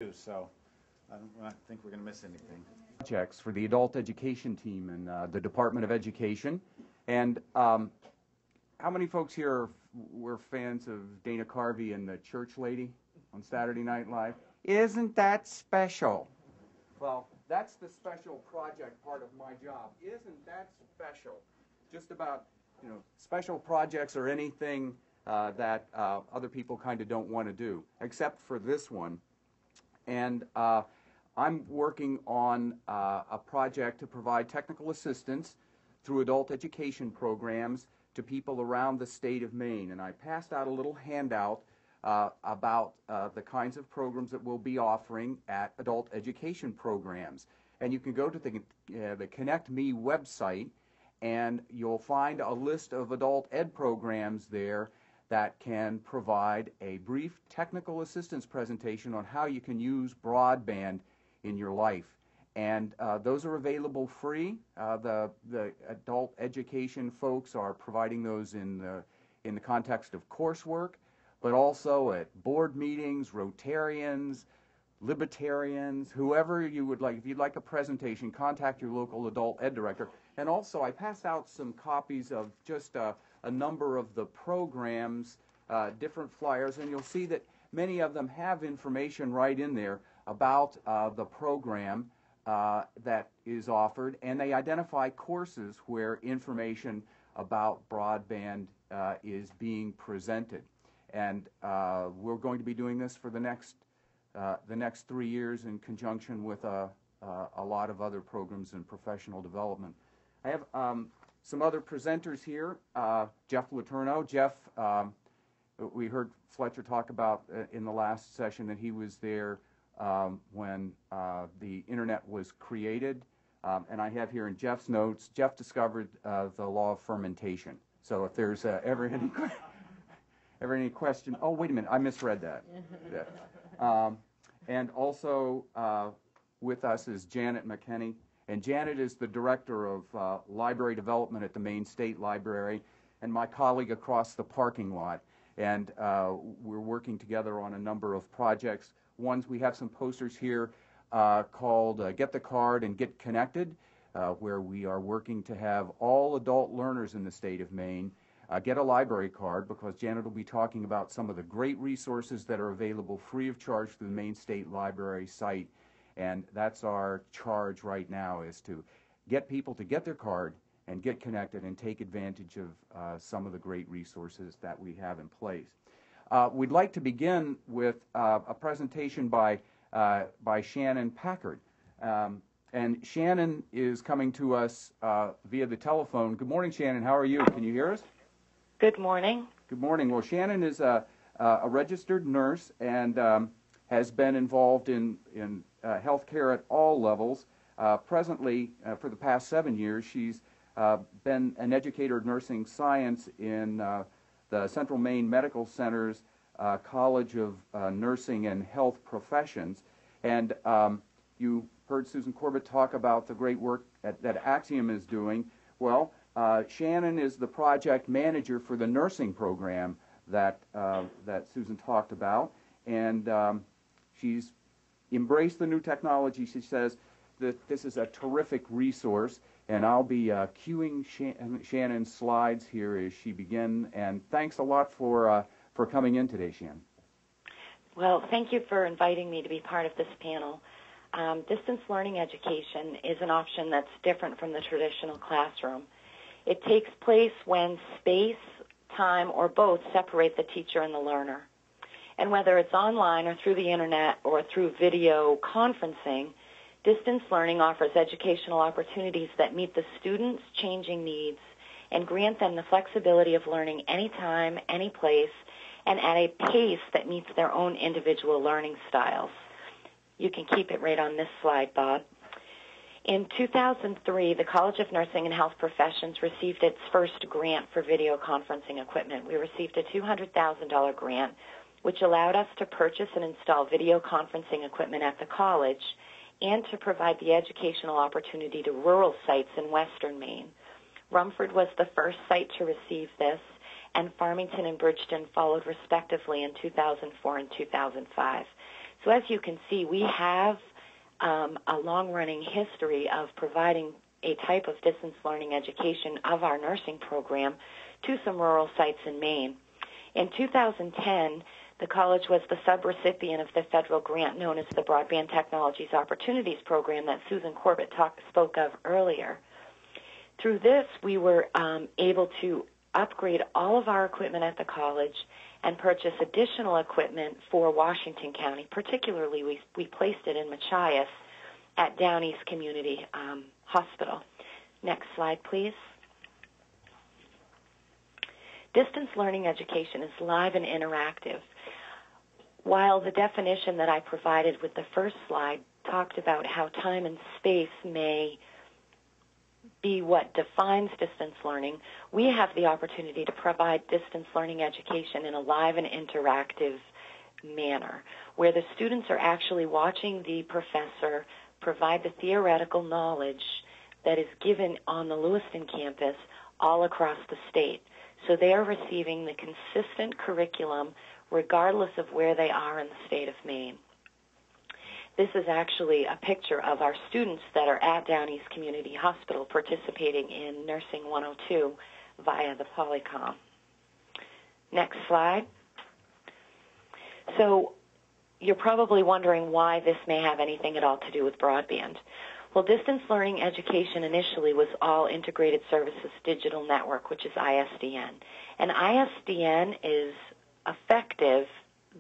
So I don't think we're going to miss anything. Projects for the adult education team in the Department of Education. And how many folks here were fans of Dana Carvey and the Church Lady on Saturday Night Live? Isn't that special? Well, that's the special project part of my job. Isn't that special? Just about, special projects or anything that other people kind of don't want to do, except for this one. And I'm working on a project to provide technical assistance through adult education programs to people around the state of Maine. And I passed out a little handout about the kinds of programs that we'll be offering at adult education programs. And you can go to the Connect Me website, and you'll find a list of adult ed programs there that can provide a brief technical assistance presentation on how you can use broadband in your life. And those are available free. The adult education folks are providing those in the context of coursework, but also at board meetings, Rotarians, Libertarians, whoever you would like. If you'd like a presentation, contact your local adult ed director. And also, I passed out some copies of just a number of the programs, different flyers, and you'll see that many of them have information right in there about the program that is offered, and they identify courses where information about broadband is being presented. And we're going to be doing this for the next 3 years in conjunction with a lot of other programs in professional development. I have some other presenters here. Jeff Letourneau. Jeff, we heard Fletcher talk about in the last session that he was there when the internet was created. And I have here in Jeff's notes, Jeff discovered the law of fermentation. So if there's ever any question, oh, wait a minute, I misread that. Yeah. And also with us is Janet McKenney. And Janet is the Director of Library Development at the Maine State Library, and my colleague across the parking lot. And we're working together on a number of projects. We have some posters here called Get the Card and Get Connected, where we are working to have all adult learners in the state of Maine get a library card, because Janet will be talking about some of the great resources that are available free of charge through the Maine State Library site. And that's our charge right now, is to get people to get their card and get connected and take advantage of some of the great resources that we have in place. We'd like to begin with a presentation by Shannon Packard. And Shannon is coming to us via the telephone. Good morning, Shannon. How are you? Can you hear us? Good morning. Good morning. Well, Shannon is a registered nurse and has been involved in healthcare at all levels. Presently, for the past 7 years, she's been an educator of nursing science in the Central Maine Medical Center's College of Nursing and Health Professions. And you heard Susan Corbett talk about the great work that Axiom is doing. Well, Shannon is the project manager for the nursing program that Susan talked about. And she's embraced the new technology. She says that this is a terrific resource, and I'll be cueing Shannon's slides here as she begins. And thanks a lot for coming in today, Shannon. Well, thank you for inviting me to be part of this panel. Distance learning education is an option that's different from the traditional classroom. It takes place when space, time, or both separate the teacher and the learner. And whether it's online or through the internet or through video conferencing, distance learning offers educational opportunities that meet the students' changing needs and grant them the flexibility of learning anytime, any place, and at a pace that meets their own individual learning styles. You can keep it right on this slide, Bob. In 2003, the College of Nursing and Health Professions received its first grant for video conferencing equipment. We received a $200,000 grant, which allowed us to purchase and install video conferencing equipment at the college and to provide the educational opportunity to rural sites in western Maine. Rumford was the first site to receive this, and Farmington and Bridgeton followed respectively in 2004 and 2005. So as you can see, we have a long-running history of providing a type of distance learning education of our nursing program to some rural sites in Maine. In 2010, the college was the subrecipient of the federal grant known as the Broadband Technologies Opportunities Program that Susan Corbett spoke of earlier. Through this, we were able to upgrade all of our equipment at the college and purchase additional equipment for Washington County. Particularly, we placed it in Machias at Down East Community Hospital. Next slide, please. Distance learning education is live and interactive. While the definition that I provided with the first slide talked about how time and space may be what defines distance learning, we have the opportunity to provide distance learning education in a live and interactive manner, where the students are actually watching the professor provide the theoretical knowledge that is given on the Lewiston campus all across the state. So they are receiving the consistent curriculum regardless of where they are in the state of Maine. This is actually a picture of our students that are at Down East Community Hospital participating in Nursing 102 via the Polycom. Next slide. So you're probably wondering why this may have anything at all to do with broadband. Well, distance learning education initially was all Integrated Services Digital Network, which is ISDN. And ISDN is effective,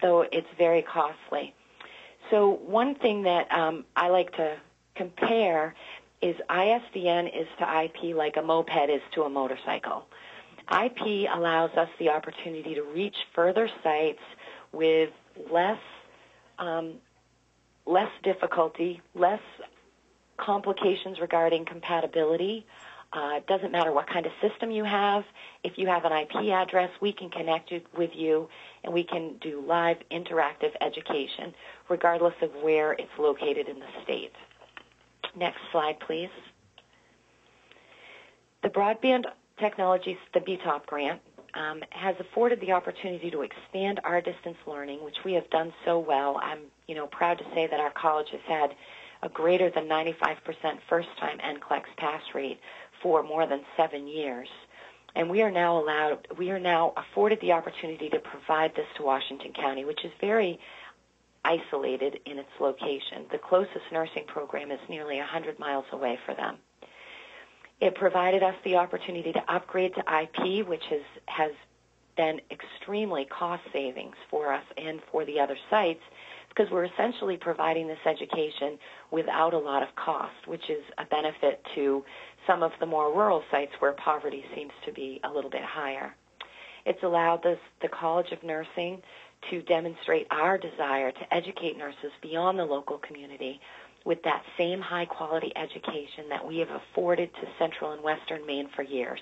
though it's very costly. So one thing that I like to compare is ISDN is to IP like a moped is to a motorcycle. IP allows us the opportunity to reach further sites with less difficulty, less complications regarding compatibility. It doesn't matter what kind of system you have. If you have an IP address, we can connect with you, and we can do live interactive education, regardless of where it's located in the state. Next slide, please. The Broadband Technologies, the BTOP grant, has afforded the opportunity to expand our distance learning, which we have done so well. I'm proud to say that our college has had a greater than 95% first-time NCLEX pass rate for more than 7 years. And we are now afforded the opportunity to provide this to Washington County, which is very isolated in its location. The closest nursing program is nearly 100 miles away for them. It provided us the opportunity to upgrade to IP, which has been extremely cost savings for us and for the other sites, because we're essentially providing this education without a lot of cost, which is a benefit to some of the more rural sites where poverty seems to be a little bit higher. It's allowed the College of Nursing to demonstrate our desire to educate nurses beyond the local community with that same high-quality education that we have afforded to Central and Western Maine for years.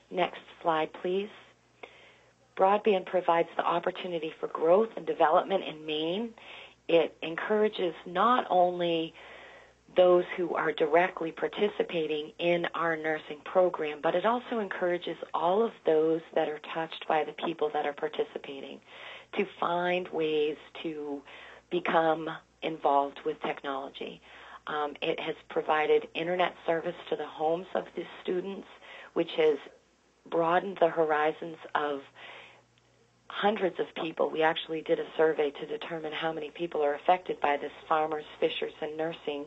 Next slide, please. Broadband provides the opportunity for growth and development in Maine. It encourages not only those who are directly participating in our nursing program, but it also encourages all of those that are touched by the people that are participating to find ways to become involved with technology. It has provided internet service to the homes of the students, which has broadened the horizons of hundreds of people. We actually did a survey to determine how many people are affected by this Farmers, Fishers, and Nursing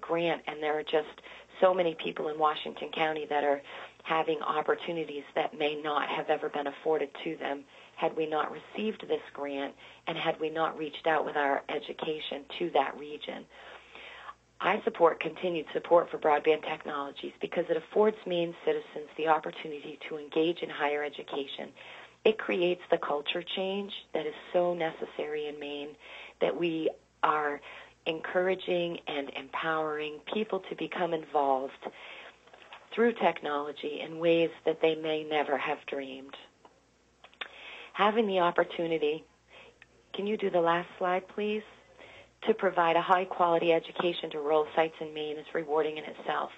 grant, and there are just so many people in Washington County that are having opportunities that may not have ever been afforded to them had we not received this grant and had we not reached out with our education to that region. I support continued support for broadband technologies because it affords Maine citizens the opportunity to engage in higher education. It creates the culture change that is so necessary in Maine, that we are encouraging and empowering people to become involved through technology in ways that they may never have dreamed. Having the opportunity, can you do the last slide, please? To provide a high-quality education to rural sites in Maine is rewarding in itself.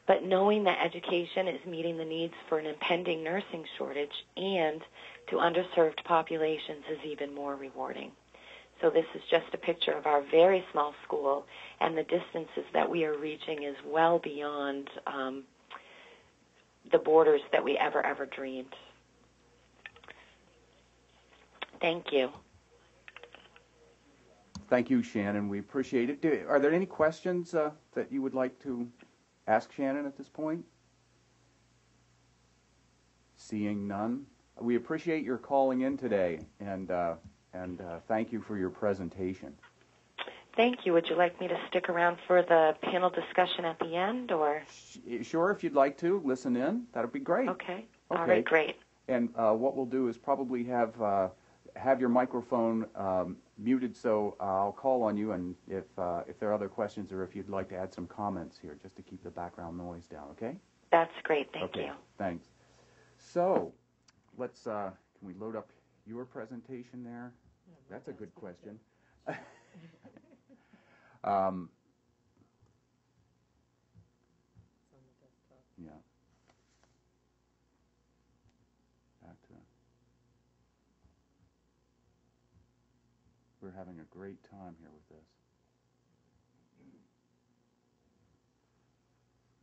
But knowing that education is meeting the needs for an impending nursing shortage and to underserved populations is even more rewarding. So this is just a picture of our very small school, and the distances that we are reaching is well beyond the borders that we ever dreamed. Thank you. Thank you, Shannon. We appreciate it. Are there any questions that you would like to ask Shannon at this point? Seeing none. We appreciate your calling in today, and thank you for your presentation. Thank you. Would you like me to stick around for the panel discussion at the end, or? Sure, if you'd like to listen in, that would be great. Okay. All right, great. And what we'll do is probably have your microphone muted, so I'll call on you, and if there are other questions or if you'd like to add some comments here, just to keep the background noise down, okay? That's great. Thank you. Thanks. So let's, can we load up your presentation there? That's a good question. Yeah. We're having a great time here with this.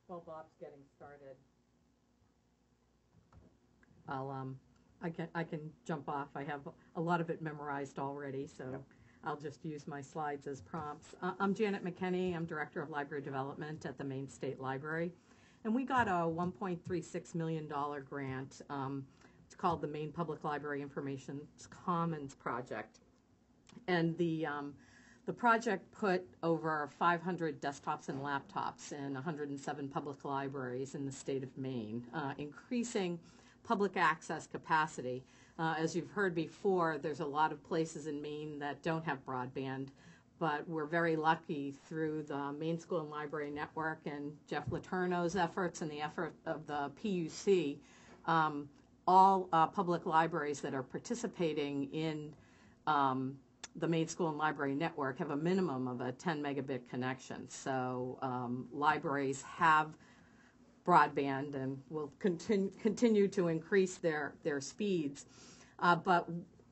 Well, Bob's getting started. I can jump off. I have a lot of it memorized already, so yep. I'll just use my slides as prompts. I'm Janet McKenney. I'm Director of Library Development at the Maine State Library. And we got a $1.36 million grant. It's called the Maine Public Library Information Commons Project. And the project put over 500 desktops and laptops in 107 public libraries in the state of Maine, increasing public access capacity. As you've heard before, there's a lot of places in Maine that don't have broadband, but we're very lucky through the Maine School and Library Network and Jeff Letourneau's efforts and the effort of the PUC, all public libraries that are participating in the Maine School and Library Network have a minimum of a 10 megabit connection. So libraries have broadband and will continue to increase their speeds, but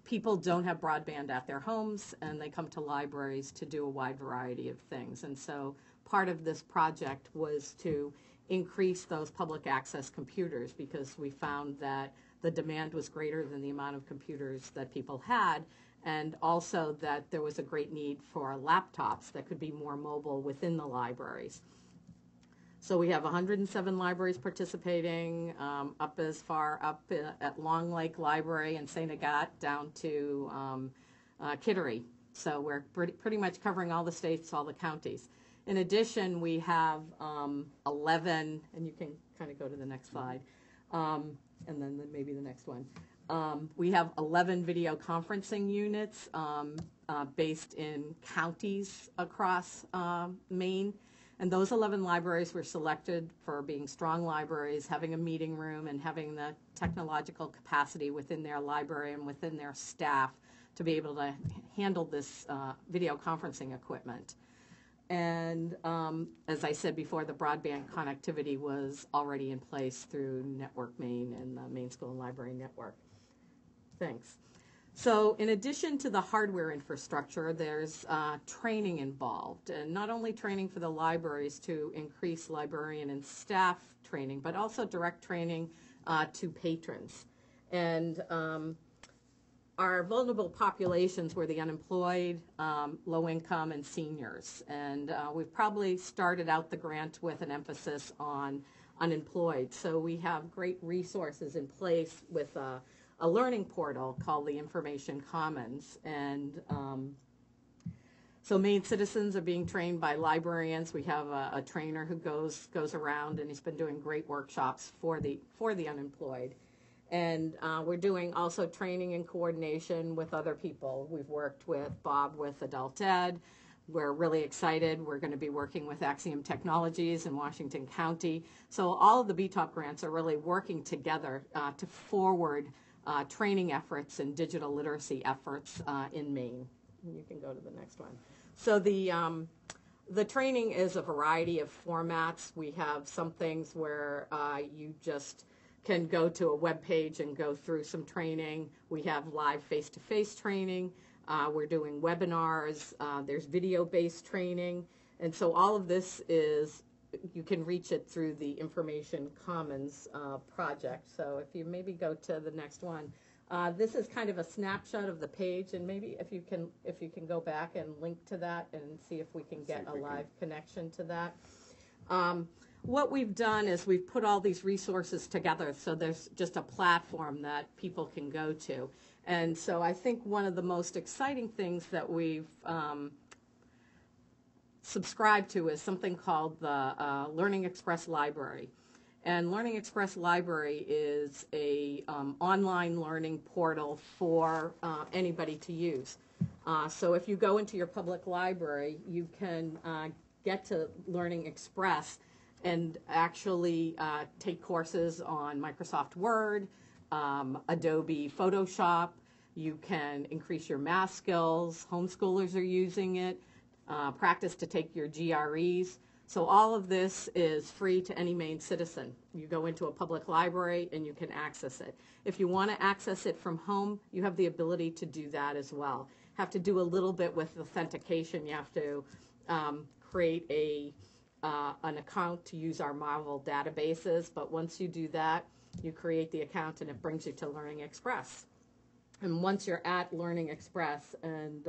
people don't have broadband at their homes, and they come to libraries to do a wide variety of things. And so part of this project was to increase those public access computers, because we found that the demand was greater than the amount of computers that people had, and also that there was a great need for laptops that could be more mobile within the libraries. So we have 107 libraries participating, up as far up at Long Lake Library in St. Agathe down to Kittery. So we're pretty much covering all the states, all the counties. In addition, we have 11, and you can kind of go to the next slide, and then maybe the next one. We have 11 video conferencing units based in counties across Maine. And those 11 libraries were selected for being strong libraries, having a meeting room, and having the technological capacity within their library and within their staff to be able to handle this video conferencing equipment. And as I said before, the broadband connectivity was already in place through Networkmaine and the Maine School and Library Network. Thanks. So in addition to the hardware infrastructure, there's training involved, and not only training for the libraries to increase librarian and staff training, but also direct training to patrons. And our vulnerable populations were the unemployed, low income, and seniors. And we've probably started out the grant with an emphasis on unemployed. So we have great resources in place with a learning portal called the Information Commons. And so Maine citizens are being trained by librarians. We have a trainer who goes around, and he's been doing great workshops for the unemployed. And we're doing also training and coordination with other people. We've worked with Bob with Adult Ed. We're really excited. We're going to be working with Axiom Technologies in Washington County. So all of the BTOP grants are really working together to forward training efforts and digital literacy efforts in Maine. You can go to the next one. So the training is a variety of formats. We have some things where you just can go to a web page and go through some training. We have live face-to-face training. We're doing webinars. There's video-based training. And so all of this is, you can reach it through the Information Commons project. So if you maybe go to the next one. This is kind of a snapshot of the page, and maybe if you can go back and link to that and see if we can get a live connection to that. What we've done is we've put all these resources together, so there's just a platform that people can go to. And so I think one of the most exciting things that we've subscribed to is something called the Learning Express Library. And Learning Express Library is a online learning portal for anybody to use. So if you go into your public library, you can get to Learning Express and actually take courses on Microsoft Word, Adobe Photoshop. You can increase your math skills. Homeschoolers are using it. Practice to take your GREs. So all of this is free to any Maine citizen. You go into a public library and you can access it. If you want to access it from home, you have the ability to do that as well. Have to do a little bit with authentication. You have to create an account to use our Marvel databases, but once you do that, you create the account and it brings you to Learning Express. And once you're at Learning Express, and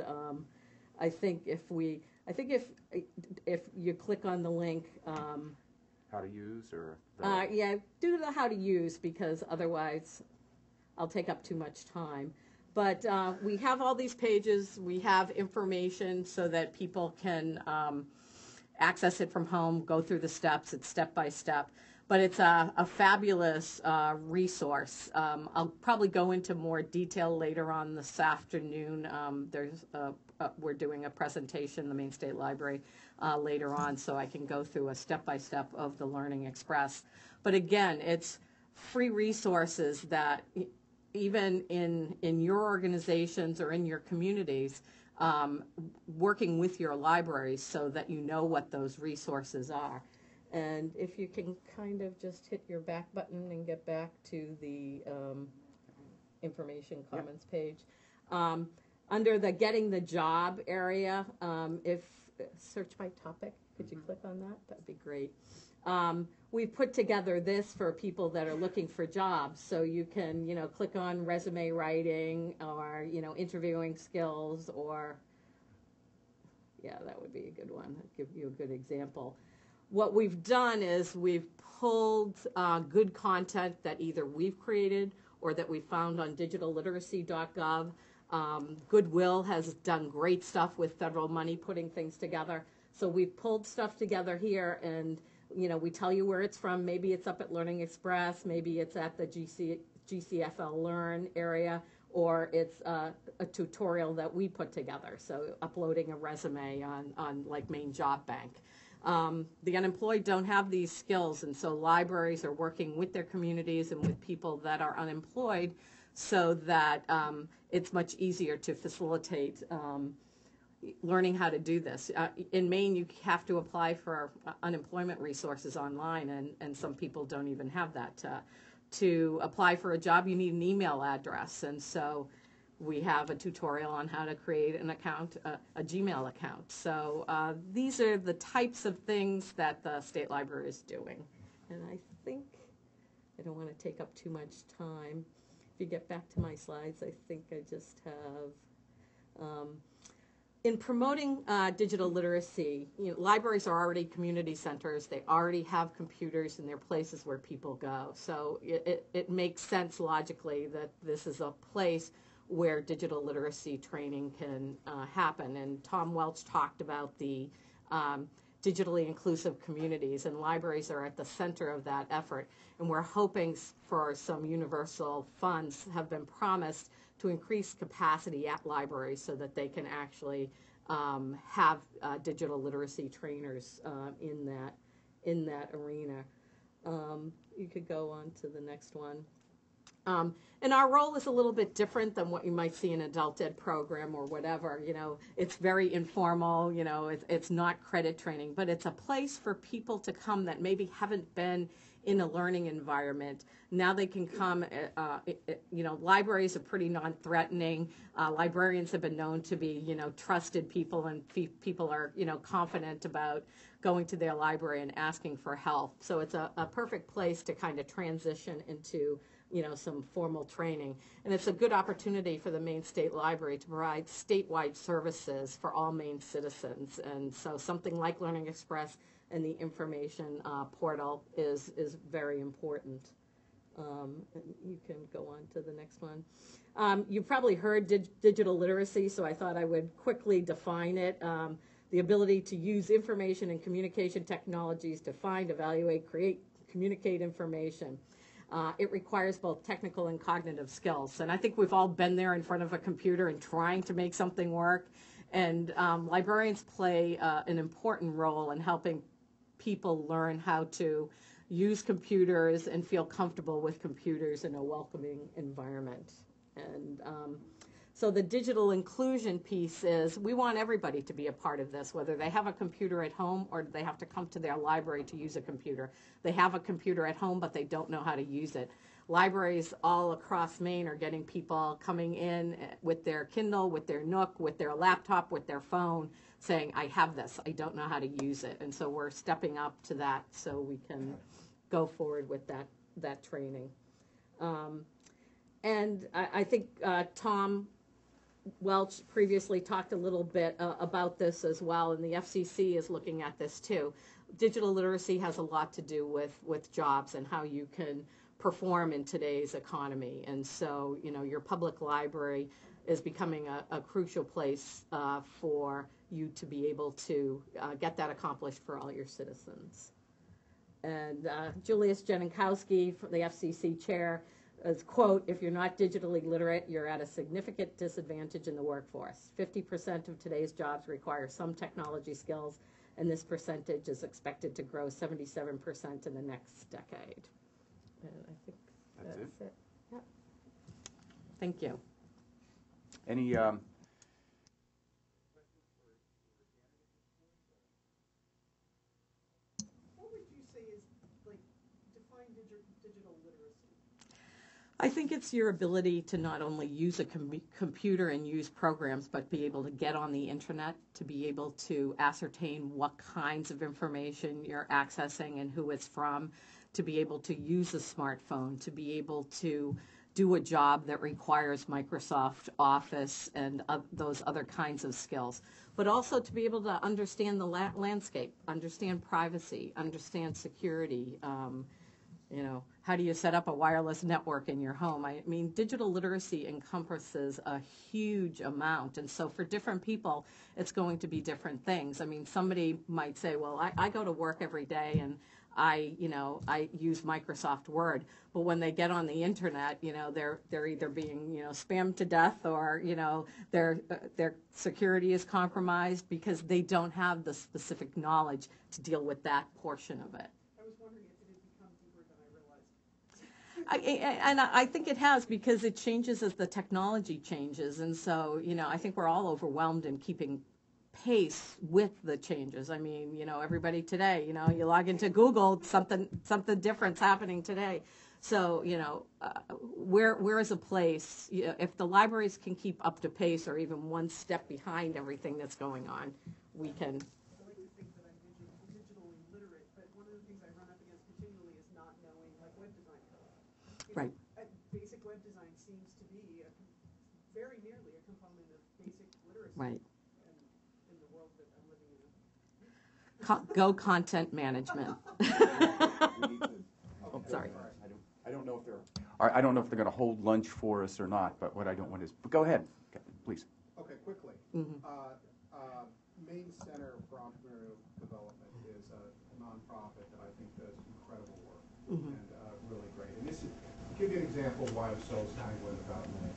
I think if you click on the link, How to use, or yeah, do the how to use, because otherwise I'll take up too much time. But we have all these pages. We have information so that people can access it from home, go through the steps. It's step by step. But it's a fabulous resource. I'll probably go into more detail later on this afternoon. We're doing a presentation, the Maine State Library, later on, so I can go through a step-by-step of the Learning Express. But again, it's free resources that even in your organizations or in your communities, working with your libraries so that you know what those resources are. And if you can kind of just hit your back button and get back to the Information Commons page. Under the Getting the Job area, if search by topic, could you click on that? That'd be great. We put together this for people that are looking for jobs. So you can, click on resume writing or, interviewing skills, or, yeah, that would be a good one. I'll give you a good example. What we've done is we've pulled good content that either we've created or that we found on digitalliteracy.gov. Goodwill has done great stuff with federal money putting things together. So we've pulled stuff together here, and we tell you where it's from. Maybe it's up at Learning Express, maybe it's at the GCFL Learn area, or it's a tutorial that we put together. So uploading a resume on like Maine Job Bank. The unemployed don't have these skills, and so libraries are working with their communities and with people that are unemployed so that it's much easier to facilitate learning how to do this. In Maine, you have to apply for unemployment resources online, and some people don't even have that. To apply for a job, you need an email address, and so we have a tutorial on how to create an account, a Gmail account. So these are the types of things that the State Library is doing. And I think, I don't want to take up too much time. If you get back to my slides, I think I just have, in promoting digital literacy, libraries are already community centers. They already have computers, and they're places where people go. So it makes sense logically that this is a place where digital literacy training can happen. And Tom Welch talked about the digitally inclusive communities, and libraries are at the center of that effort. And we're hoping for some universal funds have been promised to increase capacity at libraries so that they can actually have digital literacy trainers in that arena. You could go on to the next one. And our role is a little bit different than what you might see in an adult ed program or whatever. It's very informal. It's not credit training, but it's a place for people to come that maybe haven't been in a learning environment. Now they can come, libraries are pretty non-threatening. Librarians have been known to be, trusted people, and people are, confident about going to their library and asking for help. So it's a perfect place to kind of transition into, some formal training. And it's a good opportunity for the Maine State Library to provide statewide services for all Maine citizens. And so something like Learning Express and the information portal is very important. You can go on to the next one. You've probably heard digital literacy, so I thought I would quickly define it. The ability to use information and communication technologies to find, evaluate, create, communicate information. It requires both technical and cognitive skills. And I think we've all been there in front of a computer and trying to make something work. And librarians play an important role in helping people learn how to use computers and feel comfortable with computers in a welcoming environment. And so the digital inclusion piece is we want everybody to be a part of this, whether they have a computer at home or they have to come to their library to use a computer. They have a computer at home, but they don't know how to use it. Libraries all across Maine are getting people coming in with their Kindle, with their Nook, with their laptop, with their phone, saying, I have this, I don't know how to use it. And so we're stepping up to that so we can go forward with that training. And I think Tom Welch previously talked a little bit about this as well, and the FCC is looking at this too. Digital literacy has a lot to do with jobs and how you can perform in today's economy. And so, your public library is becoming a crucial place for you to be able to get that accomplished for all your citizens. And Julius Jeninkowski, the FCC chair, is, quote, if you're not digitally literate, you're at a significant disadvantage in the workforce. 50% of today's jobs require some technology skills, and this percentage is expected to grow 77% in the next decade. And I think that's it. Yeah. Thank you. Any What would you say is, define digital literacy? I think it's your ability to not only use a computer and use programs, but be able to get on the internet, to be able to ascertain what kinds of information you're accessing and who it's from, to be able to use a smartphone, to be able to do a job that requires Microsoft Office and those other kinds of skills, but also to be able to understand the landscape, understand privacy, understand security. How do you set up a wireless network in your home? I mean, digital literacy encompasses a huge amount. And so for different people, it's going to be different things. I mean, somebody might say, well, I go to work every day and I use Microsoft Word. But when they get on the internet, they're either being, spammed to death or, their security is compromised because they don't have the specific knowledge to deal with that portion of it. And I think it has, because it changes as the technology changes. And so, I think we're all overwhelmed in keeping pace with the changes. I mean, everybody today, you log into Google, something different's happening today. So, where is a place, if the libraries can keep up to pace or even one step behind everything that's going on, we can. I like to think that I'm digitally literate, but one of the things I run up against continually is not knowing, web design code. Right. Basic web design seems to be very nearly a component of basic literacy. Right. In the world that I'm living in. Go content management. Oh, sorry. I don't know if I don't know if they're going to hold lunch for us or not, but what I don't want is, but go ahead, please. Okay, quickly. Mm-hmm. Maine Center for Entrepreneurial Development is a nonprofit that I think does incredible work, Mm-hmm. and really great. And this is, to give you an example of why I'm so sanguine about Maine.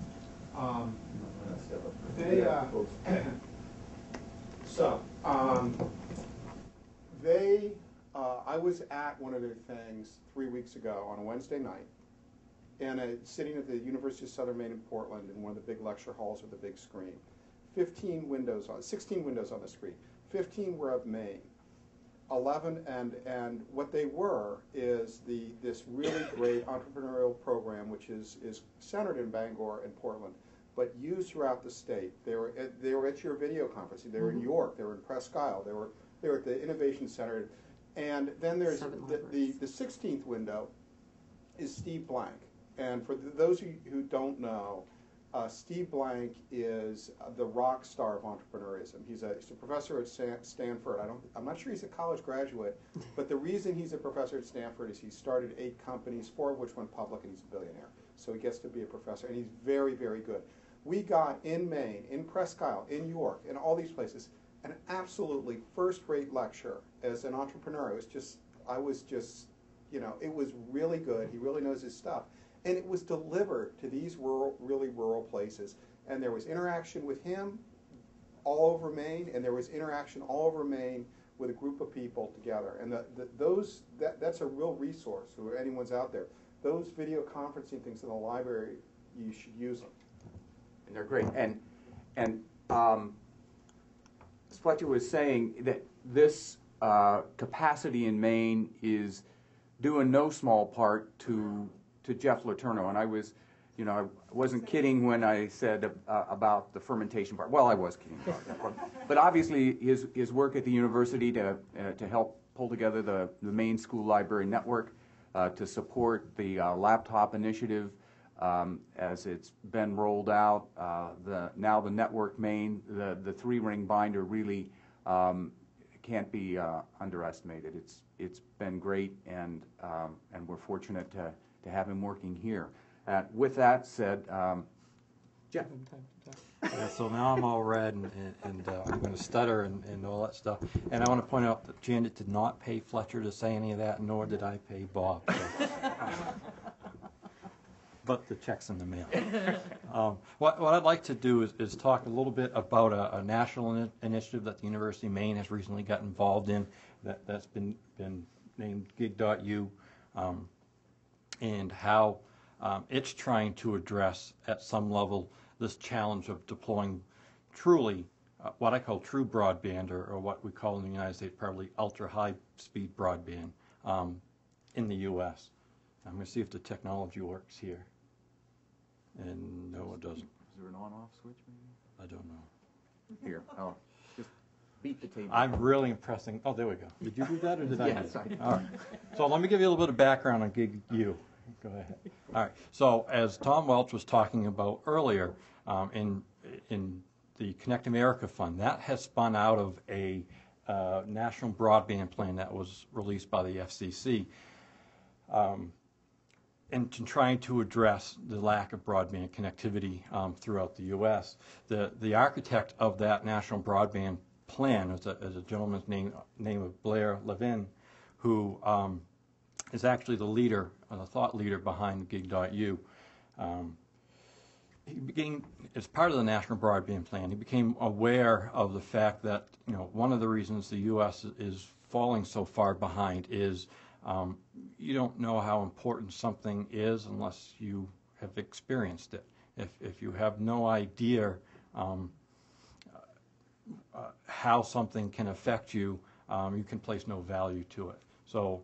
I was at one of their things 3 weeks ago on a Wednesday night, and sitting at the University of Southern Maine in Portland in one of the big lecture halls with a big screen. 16 windows on the screen. 15 were of Maine. 11, and what they were is this really great entrepreneurial program, which is centered in Bangor and Portland, but used throughout the state. They were at your video conference. They were in York. They were in Presque Isle. They were at the Innovation Center, and then there's the 16th window is Steve Blank, and for those who don't know, Steve Blank is the rock star of entrepreneurism. He's a professor at Stanford. I'm not sure he's a college graduate, but the reason he's a professor at Stanford is he started 8 companies, 4 of which went public, and he's a billionaire. So he gets to be a professor, and he's very, very good. We got in Maine, in Presque Isle, in York, in all these places, an absolutely first-rate lecture as an entrepreneur. I was just, it was really good. He really knows his stuff. And it was delivered to these really rural places. And there was interaction with him all over Maine, and there was interaction all over Maine with a group of people together. And that's a real resource for anyone's out there. Those video conferencing things in the library, you should use them. And they're great. And Fletcher was saying that this capacity in Maine is due in no small part to Jeff Letourneau, and I wasn't kidding when I said about the fermentation part. Well, I was kidding about that part. But obviously, his work at the university to help pull together the Maine School Library Network, to support the laptop initiative as it's been rolled out. Now the Networkmaine, the 3-ring binder really can't be underestimated. It's been great, and we're fortunate to have him working here. With that said, Jeff. Yeah, so now I'm all red, and I'm going to stutter and all that stuff. And I want to point out that Janet did not pay Fletcher to say any of that, nor did I pay Bob. So. But the check's in the mail. What I'd like to do is talk a little bit about a national initiative that the University of Maine has recently got involved in that's been named GigU. And how it's trying to address, at some level, this challenge of deploying truly what I call true broadband, or what we call in the United States probably ultra-high-speed broadband in the U.S. I'm going to see if the technology works here. And no, it doesn't. Is there an on-off switch, maybe? I don't know. Here, just beat the table. I'm really impressing. Oh, there we go. Did you do that, or did I do Yes, it? I did. All right. So let me give you a little bit of background on GigU. Go ahead. All right. So as Tom Welch was talking about earlier, in the Connect America Fund, that has spun out of a national broadband plan that was released by the FCC, and trying to address the lack of broadband connectivity throughout the U.S. The architect of that national broadband plan is a gentleman's name of Blair Levin, who is actually the leader, the thought leader behind GigU. He became, as part of the national broadband plan, he became aware of the fact that one of the reasons the U.S. is falling so far behind is you don't know how important something is unless you have experienced it. If you have no idea how something can affect you, you can place no value to it. So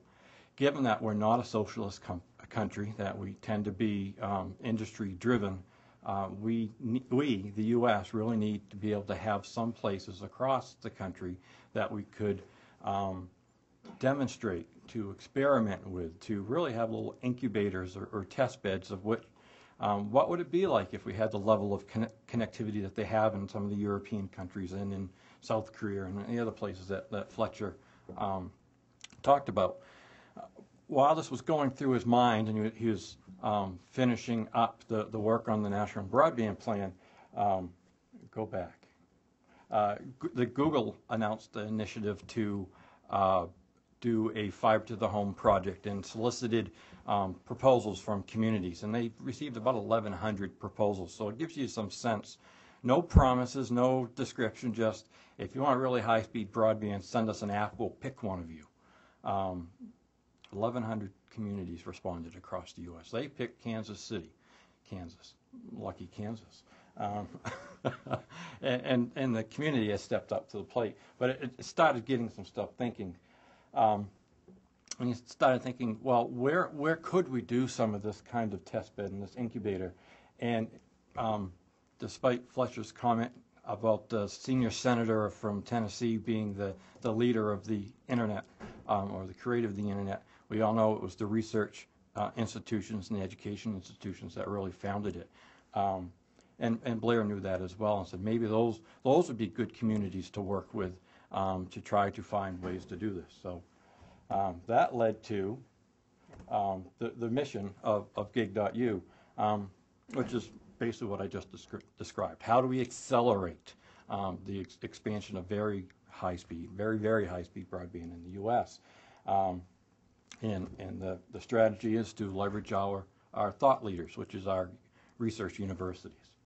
given that we're not a socialist country, that we tend to be industry-driven, we, the U.S., really need to be able to have some places across the country that we could demonstrate, to experiment with, to really have little incubators or test beds of what would it be like if we had the level of connectivity that they have in some of the European countries and in South Korea and any other places that Fletcher talked about. While this was going through his mind, and he was finishing up the work on the National Broadband Plan, go back. The Google announced the initiative to do a fiber-to-the-home project and solicited proposals from communities, and they received about 1,100 proposals. So it gives you some sense. No promises, no description, just if you want really high-speed broadband, send us an app, we'll pick one of you. 1,100 communities responded across the U.S. They picked Kansas City, Kansas. Lucky Kansas. And the community has stepped up to the plate. But it started getting some stuff thinking. And you started thinking, well, where could we do some of this kind of test bed and this incubator? And despite Fletcher's comment about the senior senator from Tennessee being the leader of the internet, or the creator of the internet, we all know it was the research institutions and the education institutions that really founded it. And Blair knew that as well and said maybe those would be good communities to work with to try to find ways to do this. So that led to the mission of GigU, which is basically what I just described. How do we accelerate the expansion of very high-speed, very high-speed broadband in the U.S.? And the strategy is to leverage our thought leaders, which is our research universities.